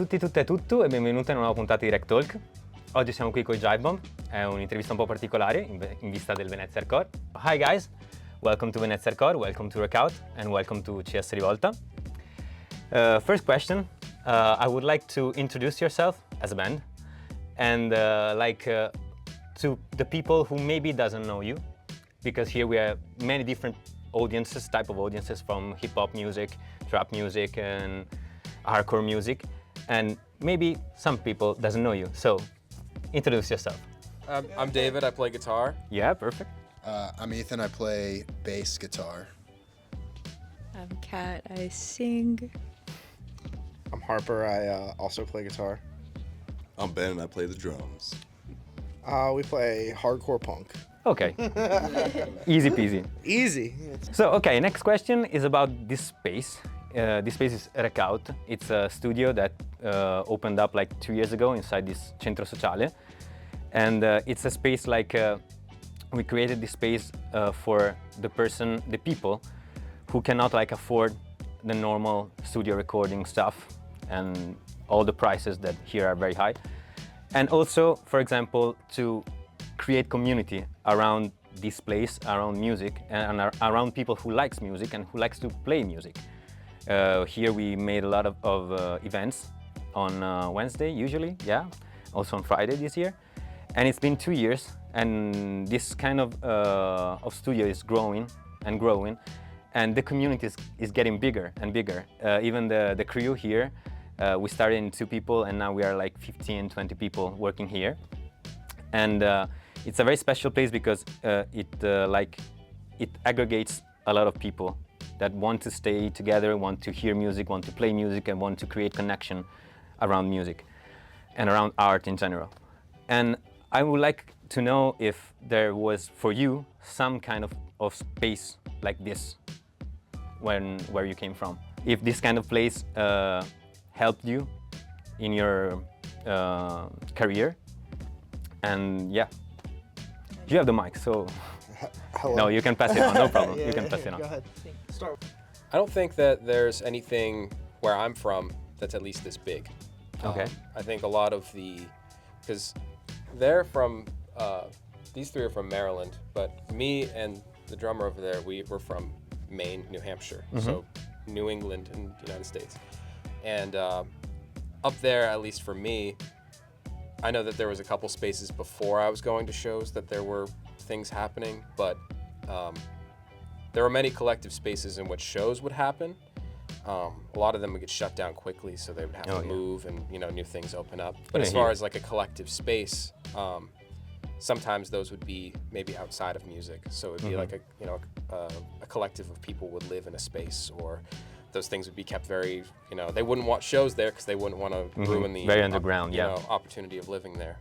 tutti, tutte e tutto e benvenuti in una nuova puntata di RECTALK. Oggi siamo qui con Jivebomb, è un'intervista un po' particolare in vista del Venezia Hardcore. Hi guys, welcome to Venezia Hardcore, welcome to Recout and welcome to CS Rivolta. First question, I would like to introduce yourself as a band and to the people who maybe doesn't know you, because here we have many different audiences, type of audiences, from hip-hop music, trap music and hardcore music, and maybe some people doesn't know you, so introduce yourself. I'm David, I play guitar. Yeah, perfect. I'm Ethan, I play bass guitar. I'm Kat, I sing. I'm Harper, I also play guitar. I'm Ben and I play the drums. We play hardcore punk. Okay, easy peasy. Easy. So, okay, next question is about this space. This space is Recout. It's a studio that opened up like 2 years ago inside this Centro Sociale. And it's a space we created this space for the people who cannot afford the normal studio recording stuff and all the prices that here are very high. And also, for example, to create community around this place, around music, and around people who likes music and who likes to play music. Here we made a lot of events on Wednesday usually, yeah, also on Friday this year. And it's been 2 years, and this kind of studio is growing and growing, and the community is getting bigger and bigger. Even the crew here, we started in 2 people, and now we are like 15, 20 people working here. And it's a very special place because it aggregates a lot of people that want to stay together, want to hear music, want to play music, and want to create connection around music and around art in general. And I would like to know if there was, for you, some kind of space like this where you came from. If this kind of place helped you in your career. And yeah, you have the mic, so Hello. no, you can pass it on, no problem. Yeah, You can pass it Go on. ahead. Start. I don't think that there's anything where I'm from that's at least this big. Okay. I think a lot of because they're from, these 3 are from Maryland, but me and the drummer over there, we're from Maine, New Hampshire, so New England in the United States. And up there, at least for me, I know that there was a couple spaces before I was going to shows that there were things happening, but there were many collective spaces in which shows would happen. A lot of them would get shut down quickly, so they would have to move and new things open up. But as far as like a collective space, sometimes those would be maybe outside of music. So it would be like a collective of people would live in a space, or those things would be kept very, they wouldn't want shows there because they wouldn't want to ruin the very underground, opportunity of living there.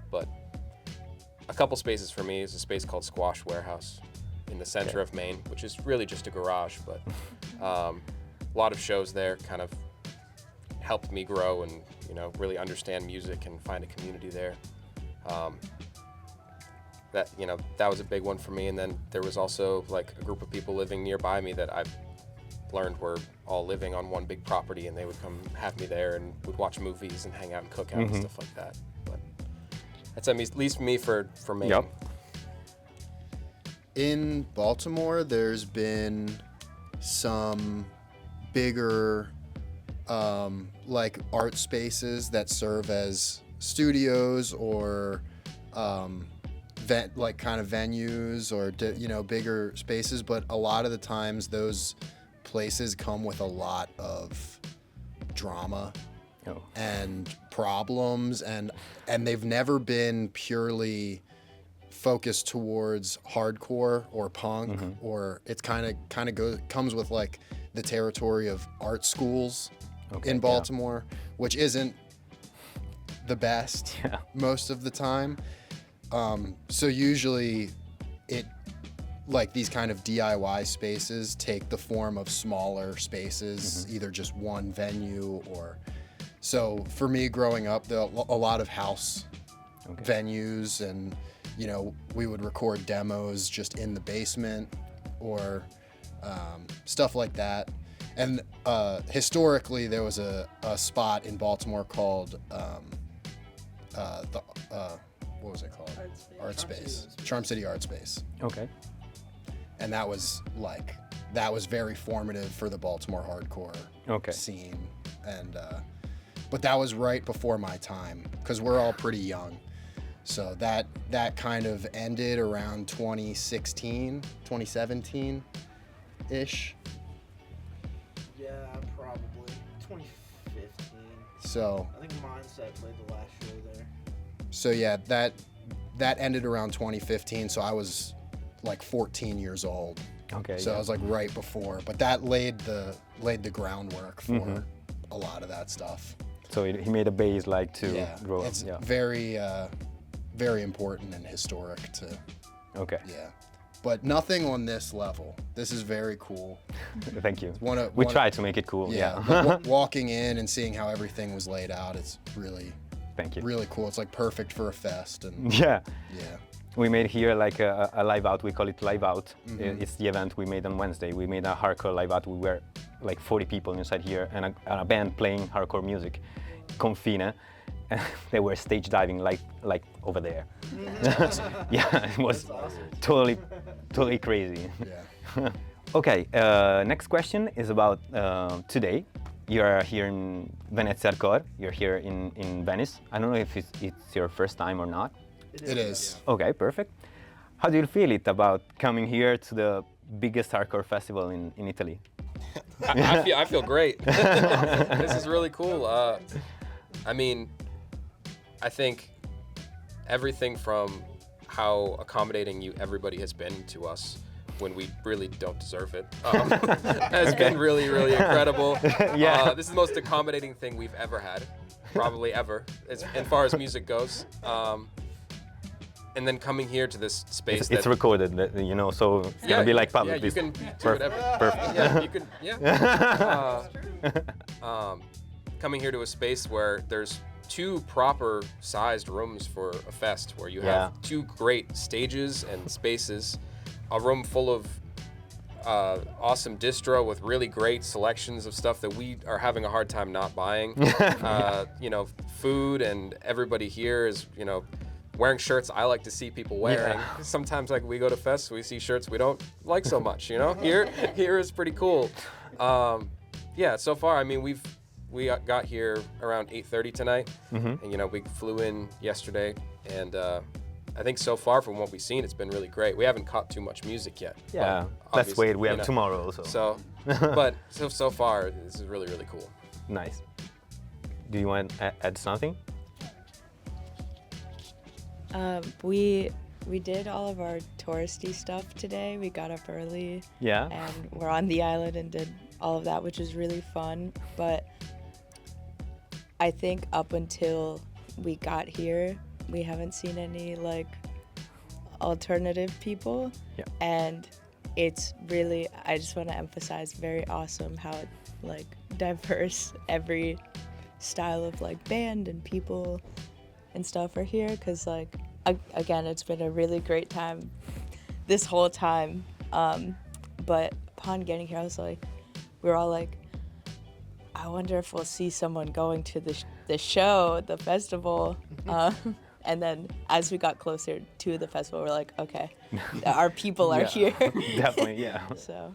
But a couple spaces for me is a space called Squash Warehouse in the center of Maine, which is really just a garage, but a lot of shows there kind of helped me grow and really understand music and find a community there. That was a big one for me. And then there was also like a group of people living nearby me that I learned were all living on one big property, and they would come have me there and would watch movies and hang out and cook out and stuff like that. But that's at least me for Maine. Yep. In Baltimore, there's been some bigger art spaces that serve as studios or kind of venues or bigger spaces, but a lot of the times those places come with a lot of drama and problems, and they've never been purely focused towards hardcore or punk, or it's kind of comes with like the territory of art schools in Baltimore, which isn't the best most of the time. So usually these kind of DIY spaces take the form of smaller spaces, either just one venue or... So for me growing up, there were a lot of house venues, and we would record demos just in the basement or stuff like that. And historically, there was a spot in Baltimore called what was it called? Art Space. Charm City Art Space. Okay. And that was very formative for the Baltimore hardcore scene. And but that was right before my time, because we're all pretty young. So that kind of ended around 2016, 2017-ish. Yeah, probably 2015. So I think Mindset played the last show there. So yeah, that ended around 2015. So I was like 14 years old. Okay. So I was like right before, but that laid the groundwork for a lot of that stuff. So he made a base like to grow it's up. Yeah. very very important and historic to. Okay. Yeah, but nothing on this level. This is very cool. Thank you. We tried to make it cool. Yeah. Like, walking in and seeing how everything was laid out, it's really. Thank you. Really cool. It's like perfect for a fest. And yeah. Yeah. We made here like a live out. We call it live out. It's the event we made on Wednesday. We made a hardcore live out. We were like 40 people inside here and a band playing hardcore music, Confine. And they were stage diving like over there. Yeah, it was totally crazy. Yeah. Okay, next question is about today. You're here in Venezia Hardcore. You're here in Venice. I don't know if it's your first time or not. It is. Okay, perfect. How do you feel it about coming here to the biggest hardcore festival in Italy? I feel great. This is really cool. I mean, I think everything from how accommodating everybody has been to us when we really don't deserve it has been really incredible. Yeah. This is the most accommodating thing we've ever had, probably ever, as far as music goes. And then coming here to this space. It's recorded, you know, so it's gonna be like public. Yeah, you can do whatever. Perfect. Yeah, you can. Yeah. Coming here to a space where there's 2 proper sized rooms for a fest, where you have 2 great stages and spaces, a room full of awesome distro with really great selections of stuff that we are having a hard time not buying. You know, food, and everybody here is, you know, wearing shirts I like to see people wearing. Yeah. Sometimes, like, we go to fests, we see shirts we don't like so much, you know? Here is pretty cool. Yeah, so far, I mean, we got here around 8:30 tonight, and, you know, we flew in yesterday, and I think so far from what we've seen, it's been really great. We haven't caught too much music yet. Yeah, let's wait. We have tomorrow also. So, but so far, this is really cool. Nice. Do you want to add something? We did all of our touristy stuff today. We got up early. Yeah. And we're on the island and did all of that, which was really fun. But I think up until we got here, we haven't seen any like alternative people. Yeah. And it's really, I just want to emphasize, very awesome how like diverse every style of like band and people and stuff are here, because like again, it's been a really great time this whole time, but upon getting here, I was like, we were all like, I wonder if we'll see someone going to the show, the festival, and then as we got closer to the festival, we're like, okay, our people are here. Definitely, yeah. So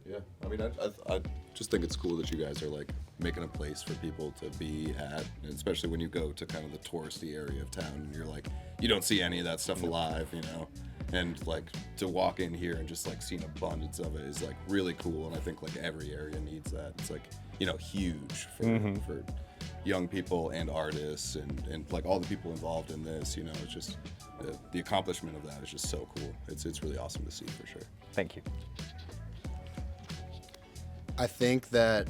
Yeah, I mean, I just think it's cool that you guys are like making a place for people to be at, and especially when you go to kind of the touristy area of town, and you're like, you don't see any of that stuff alive, you know, and like to walk in here and just like see an abundance of it is like really cool, and I think like every area needs that. It's like, you know, huge for young people and artists and like all the people involved in this, you know. It's just the accomplishment of that is just so cool. It's really awesome to see for sure. Thank you. I think that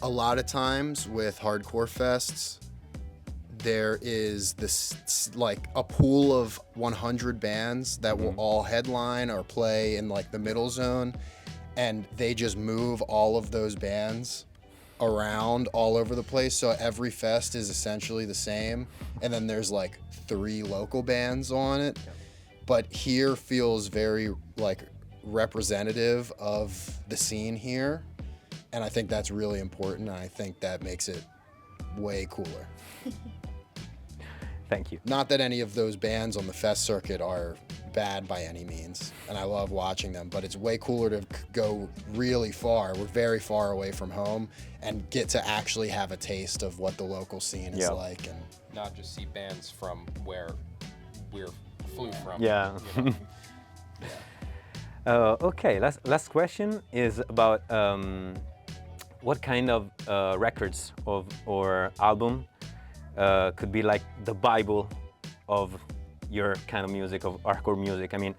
a lot of times with hardcore fests, there is this like a pool of 100 bands that will all headline or play in like the middle zone, and they just move all of those bands around all over the place. So every fest is essentially the same, and then there's like 3 local bands on it. But here feels very like representative of the scene here, and I think that's really important, and I think that makes it way cooler. Thank you. Not that any of those bands on the fest circuit are bad by any means, and I love watching them, but it's way cooler to go really far. We're very far away from home and get to actually have a taste of what the local scene is like, and not just see bands from where we're flew from. Yeah. You know? Okay, last question is about what kind of records or album could be like the Bible of your kind of music, of hardcore music. I mean,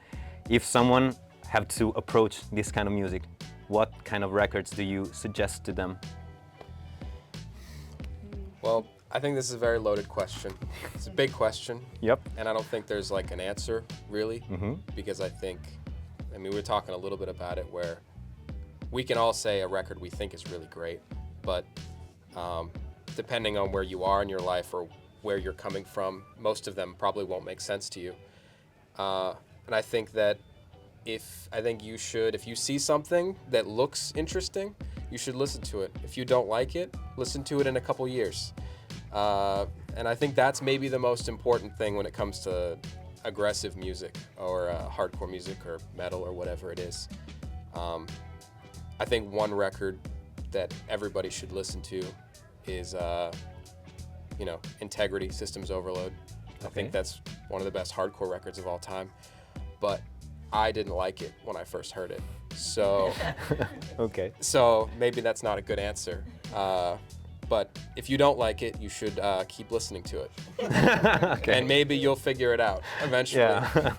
if someone have to approach this kind of music, what kind of records do you suggest to them? Well, I think this is a very loaded question. It's a big question. Yep. And I don't think there's like an answer really, because I mean, we were talking a little bit about it where we can all say a record we think is really great, but depending on where you are in your life or where you're coming from, most of them probably won't make sense to you. And I think that if you see something that looks interesting, you should listen to it. If you don't like it, listen to it in a couple years. And I think that's maybe the most important thing when it comes to aggressive music or hardcore music or metal or whatever it is. I think one record that everybody should listen to is Integrity, Systems Overload. I think that's one of the best hardcore records of all time, but I didn't like it when I first heard it. So, so maybe that's not a good answer. But if you don't like it, you should keep listening to it. And maybe you'll figure it out eventually. Yeah.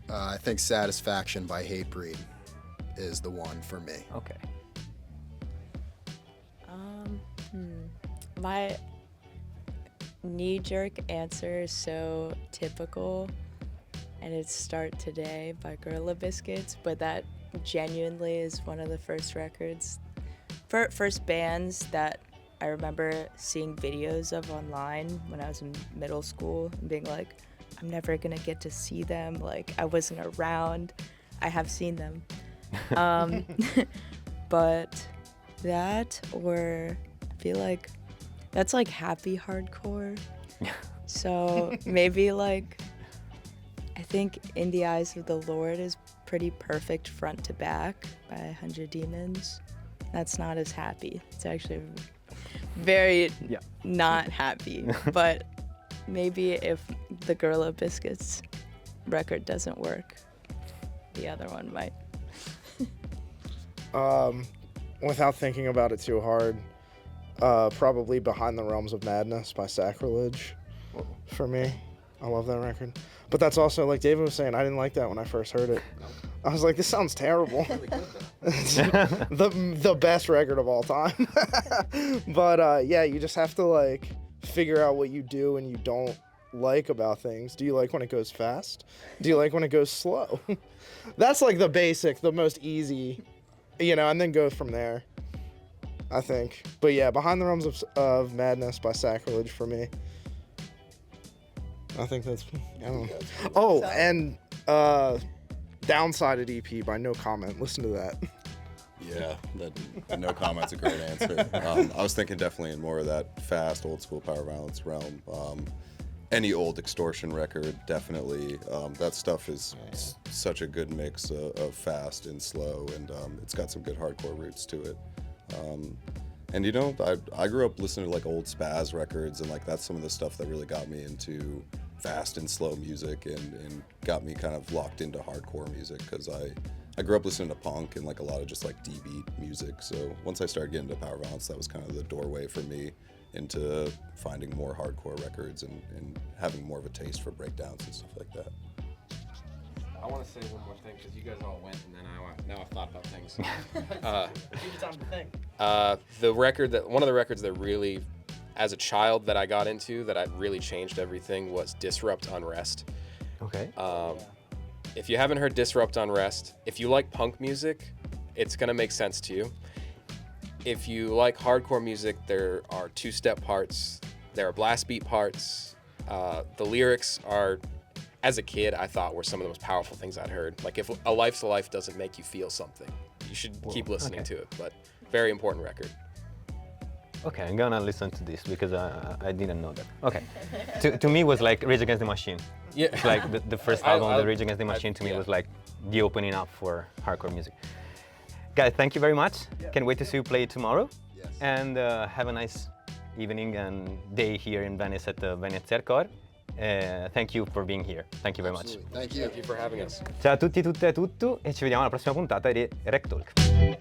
I think Satisfaction by Hatebreed is the one for me. Okay. My knee-jerk answer is so typical, and it's Start Today by Gorilla Biscuits, but that genuinely is one of the first records, first bands that I remember seeing videos of online when I was in middle school and being like, I'm never gonna get to see them, like I wasn't around. I have seen them. But that, or I feel like that's like happy hardcore. So maybe like, I think In the Eyes of the Lord is pretty perfect front to back by 100 Demons. That's not as happy. It's actually very not happy. But maybe if the Gorilla Biscuits record doesn't work, the other one might. Without thinking about it too hard, probably Behind the Realms of Madness by Sacrilege for me. I love that record. But that's also, like David was saying, I didn't like that when I first heard it. I was like, this sounds terrible. It's the best record of all time. But yeah, you just have to like figure out what you do and you don't like about things. Do you like when it goes fast? Do you like when it goes slow? That's like the basic, the most easy, and then go from there, I think. But yeah, Behind the Realms of Madness by Sacrilege for me. I think that's, I don't know. Oh, and Downsided EP by No Comment. Listen to that. Yeah, No Comment's a great answer. I was thinking definitely in more of that fast, old school power violence realm. Any old Extortion record, definitely. That stuff is such a good mix of fast and slow, and it's got some good hardcore roots to it. And I grew up listening to like old Spaz records, and like that's some of the stuff that really got me into fast and slow music and got me kind of locked into hardcore music, because I grew up listening to punk and like a lot of just like D-beat music. So once I started getting into power violence, that was kind of the doorway for me into finding more hardcore records and having more of a taste for breakdowns and stuff like that. I want to say one more thing because you guys all went, and then now I've thought about things. Give you time to think. One of the records that really, as a child, that I got into that really changed everything was Disrupt Unrest. Okay. If you haven't heard Disrupt Unrest, if you like punk music, it's gonna make sense to you. If you like hardcore music, there are two-step parts, there are blast beat parts. The lyrics are as a kid, I thought were some of the most powerful things I'd heard. Like if A Life's a Life doesn't make you feel something, you should keep listening to it. But very important record. Okay, I'm gonna listen to this because I didn't know that. Okay, to me it was like Rage Against the Machine. Yeah. It's like the first album of the Rage Against the Machine to me was like the opening up for hardcore music. Guys, thank you very much. Can't wait to see you play tomorrow. Yes. And have a nice evening and day here in Venice at the Venezia Hardcore. Thank you for being here. Thank you very much. Thank you. Thank you for having us. Ciao a tutti, tutte e tutto e ci vediamo alla prossima puntata di RECTALK.